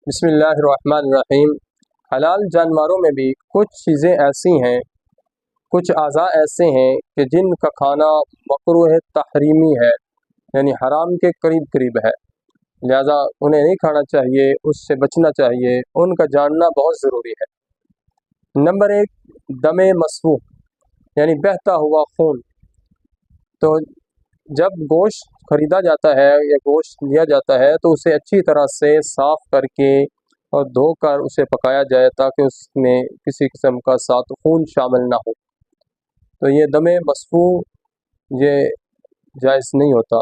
بسم اللہ الرحمن الرحیم۔ حلال جانوروں میں بھی کچھ چیزیں ایسی ہیں، کچھ اعضاء ایسے ہیں کہ جن کا کھانا مکروہ تحریمی ہے، یعنی حرام کے قریب قریب ہے، لہذا انہیں نہیں کھانا چاہیے، اس سے بچنا چاہیے، ان کا جاننا بہت ضروری ہے۔ نمبر 1، دم مسفوح یعنی بہتا ہوا خون۔ تو جب گوشت خریدا جاتا ہے یا گوشت لیا جاتا ہے تو اسے اچھی طرح سے صاف کر کے اور دھو کر اسے پکایا جائے تاکہ اس میں کسی قسم کا ساتھ خون شامل نہ ہو۔ تو یہ دم مسفوح یہ جائز نہیں ہوتا۔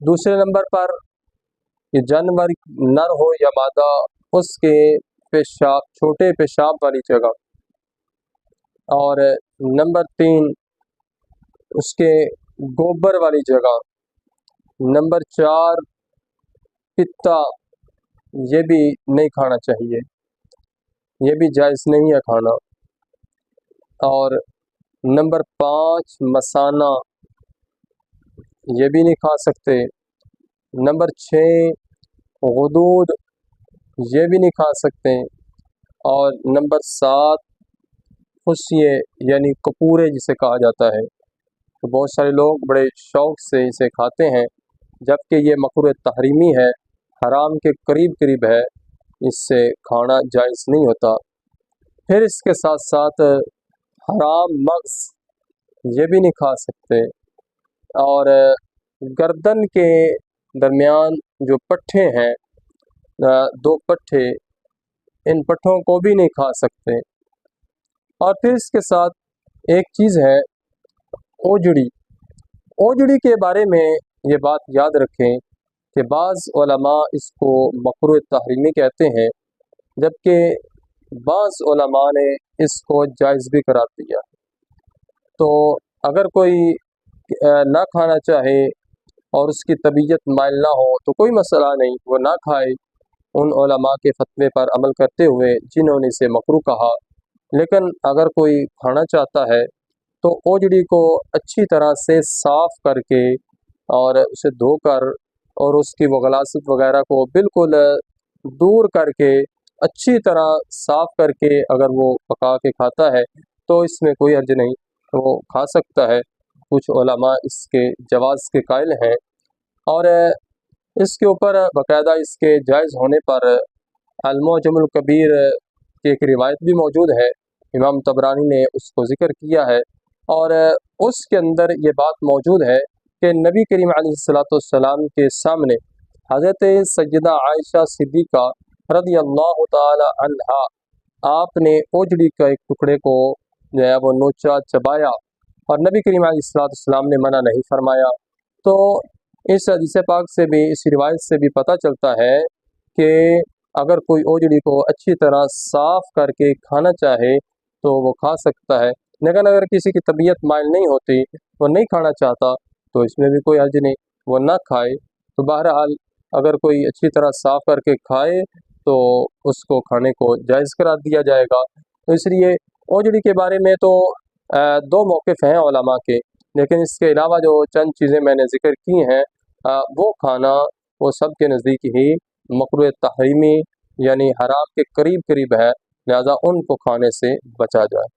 دوسرے نمبر پر یہ جانور نر ہو یا مادہ، اس کے پیشاب، چھوٹے پیشاب والی جگہ، اور نمبر 3 اس کے گوبر والی جگہ، نمبر 4 پتا، یہ بھی نہیں کھانا چاہیے، یہ بھی جائز نہیں ہے کھانا۔ اور نمبر 5 مثانہ، یہ بھی نہیں کھا سکتے۔ نمبر 6 غدود، یہ بھی نہیں کھا سکتے۔ اور نمبر 7 خصیے یعنی کپورے جسے کہا جاتا ہے، تو بہت سارے لوگ بڑے شوق سے اسے کھاتے ہیں، جبکہ یہ مکروہ تحریمی ہے، حرام کے قریب قریب ہے، اس سے کھانا جائز نہیں ہوتا۔ پھر اس کے ساتھ ساتھ حرام مغز، یہ بھی نہیں کھا سکتے۔ اور گردن کے درمیان جو پٹھے ہیں، 2 پٹھے، ان پٹھوں کو بھی نہیں کھا سکتے۔ اور پھر اس کے ساتھ ایک چیز ہے اوجڑی۔ اوجڑی کے بارے میں یہ بات یاد رکھیں کہ بعض علماء اس کو مکروہ تحریمی کہتے ہیں، جبکہ بعض علماء نے اس کو جائز بھی قرار دیا۔ تو اگر کوئی نہ کھانا چاہے اور اس کی طبیعت مائل نہ ہو تو کوئی مسئلہ نہیں، وہ نہ کھائے، ان علماء کے فتوے پر عمل کرتے ہوئے جنہوں نے اسے مکروہ کہا۔ لیکن اگر کوئی کھانا چاہتا ہے تو اوجڑی کو اچھی طرح سے صاف کر کے اور اسے دھو کر اور اس کی غلاظت وغیرہ کو بالکل دور کر کے اچھی طرح صاف کر کے اگر وہ پکا کے کھاتا ہے تو اس میں کوئی حرج نہیں، وہ کھا سکتا ہے۔ کچھ علماء اس کے جواز کے قائل ہیں، اور اس کے اوپر باقاعدہ اس کے جائز ہونے پر المعجم الکبیر کی ایک روایت بھی موجود ہے، امام طبرانی نے اس کو ذکر کیا ہے، اور اس کے اندر یہ بات موجود ہے کہ نبی کریم علیہ السلام کے سامنے حضرت سیدہ عائشہ صدیقہ رضی اللہ تعالی عنہا، آپ نے اوجڑی کا ایک ٹکڑے کو جو ہے وہ نوچا، چبایا، اور نبی کریم علیہ السلام نے منع نہیں فرمایا۔ تو اس حدیث پاک سے بھی، اس روایت سے بھی پتہ چلتا ہے کہ اگر کوئی اوجڑی کو اچھی طرح صاف کر کے کھانا چاہے تو وہ کھا سکتا ہے، لیکن اگر کسی کی طبیعت مائل نہیں ہوتی، وہ نہیں کھانا چاہتا، تو اس میں بھی کوئی حرج نہیں، وہ نہ کھائے۔ تو بہرحال اگر کوئی اچھی طرح صاف کر کے کھائے تو اس کو کھانے کو جائز قرار دیا جائے گا۔ تو اس لیے اوجڑی کے بارے میں تو 2 موقف ہیں علماء کے، لیکن اس کے علاوہ جو چند چیزیں میں نے ذکر کی ہیں وہ کھانا وہ سب کے نزدیک ہی مکروہ تحریمی یعنی حرام کے قریب قریب ہے، لہذا ان کو کھانے سے بچا جائے۔